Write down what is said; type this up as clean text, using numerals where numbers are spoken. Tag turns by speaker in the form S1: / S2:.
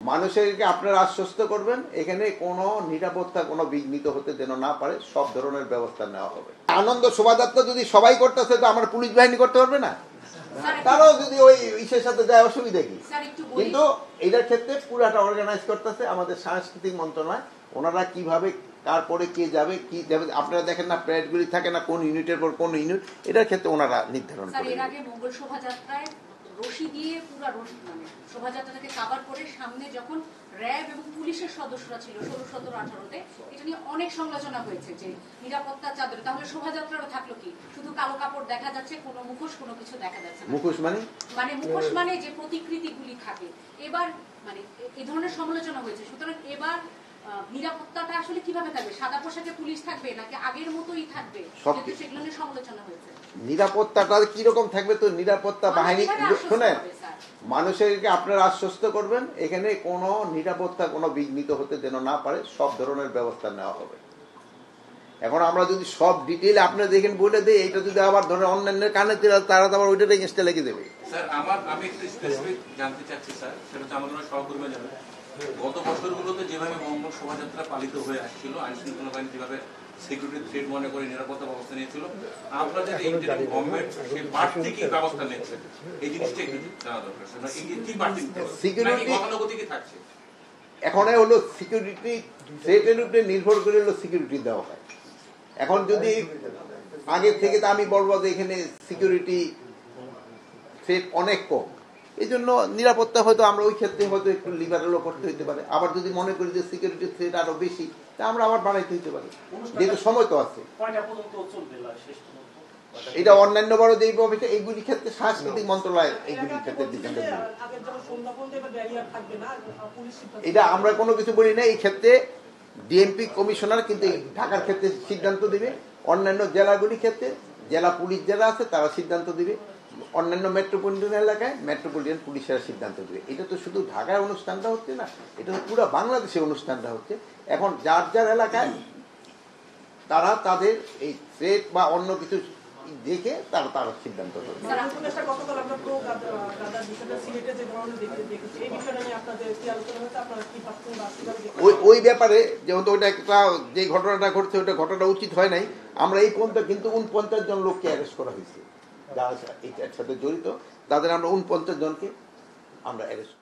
S1: মানুষকে আপনারা আশ্বস্ত করবেন এখানে কোনো নিরাপত্তা কোনো বিঘ্নিত হতে যেন না পারে, সব ধরনের ব্যবস্থা নেওয়া হবে। আনন্দ শোভাযাত্রা যদি সবাই করতেছে তো আমার পুলিশ বাহিনী করতে পারবে না? তারাও যদি ওই ইসের সাথে যায় অসুবিধা কি? কিন্তু এটার ক্ষেত্রে পুরাটা অর্গানাইজ করতেছে আমাদের সাংস্কৃতিক মন্ত্রণালয়। ওনারা কিভাবে তারপরে কে যাবে কি যাবে আপনারা দেখেন না, প্যারেডগুলি থাকে না কোন ইউনিটের পর কোন ইউনিট, এটার ক্ষেত্রে ওনারা নির্ধারণ করে।
S2: এর আগে মঙ্গল শোভাযাত্রায় রশি দিয়ে পুরো মানে শোভাযাত্রাটাকে কভার করে সামনে যখন র্যাব এবং পুলিশের সদস্যরা ছিল 16, 17, 18-তে, এটা নিয়ে অনেক সমালোচনা হয়েছে যে নিরাপত্তা চাদরে তাহলে শোভাযাত্রাটা থাকলো কি, শুধু কালো কাপড় দেখা যাচ্ছে, কোনো মুখোশ কোনো কিছু দেখা যাচ্ছে না।
S1: মুখোশ
S2: মানে যে প্রতিকৃতিগুলি থাকে, এবার মানে এই ধরনের সমালোচনা হয়েছে। সুতরাং এবার নিরাপত্তাটা আসলে কিভাবে থাকবে? সাদা পোশাকে পুলিশ থাকবে নাকি আগের মতোই থাকবে? সেগুলো নিয়ে সমালোচনা হয়েছে।
S1: নিরাপত্তাটা কিরকম থাকবে? তো নিরাপত্তা বাহিনী শুনেন, মানুষকে আপনারা আশ্বস্ত করবেন এখানে কোনো নিরাপত্তা কোনো বিঘ্নিত হতে যেন না পারে, সব ধরনের ব্যবস্থা নেওয়া হবে। এখন আমরা যদি সব ডিটেইল আপনারা দেখেন বলে দেই, এটা যদি আবার ধরে অন্যান্যের কানে তারা তো আবার ওইটার এগেইনস্টে লেগে দেবে।
S3: স্যার আমি একটু স্পেসিফিক জানতে চাচ্ছি স্যার, সেটা হচ্ছে আমাদের সহকর্মী জানেন গত বছরগুলোতে যেভাবে মঙ্গল শোভাযাত্রা পালিত হয়ে আসছিল, আইন শৃঙ্খলা বাহিনী যেভাবে সিকিউরিটি থ্রেট মনে করে নিরাপত্তা ব্যবস্থা নিয়েছিল, আপনাদের ইন্টারিম গভর্নমেন্ট সেই বাড়তি কি ব্যবস্থা নিচ্ছে এই জিনিসটা একটু জানা দরকার। কি বাড়তি সিকিউরিটি গতানুগতিক থাকছে?
S1: এখন হলো সিকিউরিটি থ্রেটের উপরে নির্ভর করে হলো সিকিউরিটি দেওয়া হয়। এখন যদি আগে থেকে তো আমি বলবো যে এখানে সিকিউরিটি থ্রেট অনেক কম, এই জন্য নিরাপত্তা হয়তো আমরা ওই ক্ষেত্রে হয়তো একটু লিবারেলও করতে হইতে পারে। আবার যদি মনে করি যে সিকিউরিটি থ্রেট আরো বেশি, তা আমরা আবার বাড়াইতে হইতে পারি, যেহেতু সময় তো আছে। এটা অন্যান্য বড় যেই বিষয় এইগুলি ক্ষেত্রে সাংস্কৃতিক মন্ত্রণালয় এইগুলির ক্ষেত্রে এটা আমরা কোনো কিছু বলি না। এই ক্ষেত্রে ডিএমপি কমিশনার কিন্তু ঢাকার ক্ষেত্রে সিদ্ধান্ত দিবে, অন্যান্য জেলাগুলির ক্ষেত্রে জেলা পুলিশ যারা আছে তারা সিদ্ধান্ত দিবে, অন্যান্য মেট্রোপলিটন এলাকায় মেট্রোপলিটন পুলিশেরা সিদ্ধান্ত দিবে। এটা তো শুধু ঢাকায় অনুষ্ঠানটা হচ্ছে না, এটা তো পুরো বাংলাদেশে অনুষ্ঠানটা হচ্ছে। এখন যার যার এলাকায় তারা তাদের এই থ্রেট বা অন্য কিছু দেখে তারা সিদ্ধান্ত করবে। ওই ব্যাপারে যেহেতু ওইটা একটা যে ঘটনাটা ঘটছে ওইটা ঘটনা উচিত হয় নাই, আমরা এই পর্যন্ত কিন্তু 49 জন লোককে অ্যারেস্ট করা হয়েছে যারা এটার সাথে জড়িত, তাদের আমরা 49 জনকে আমরা অ্যারেস্ট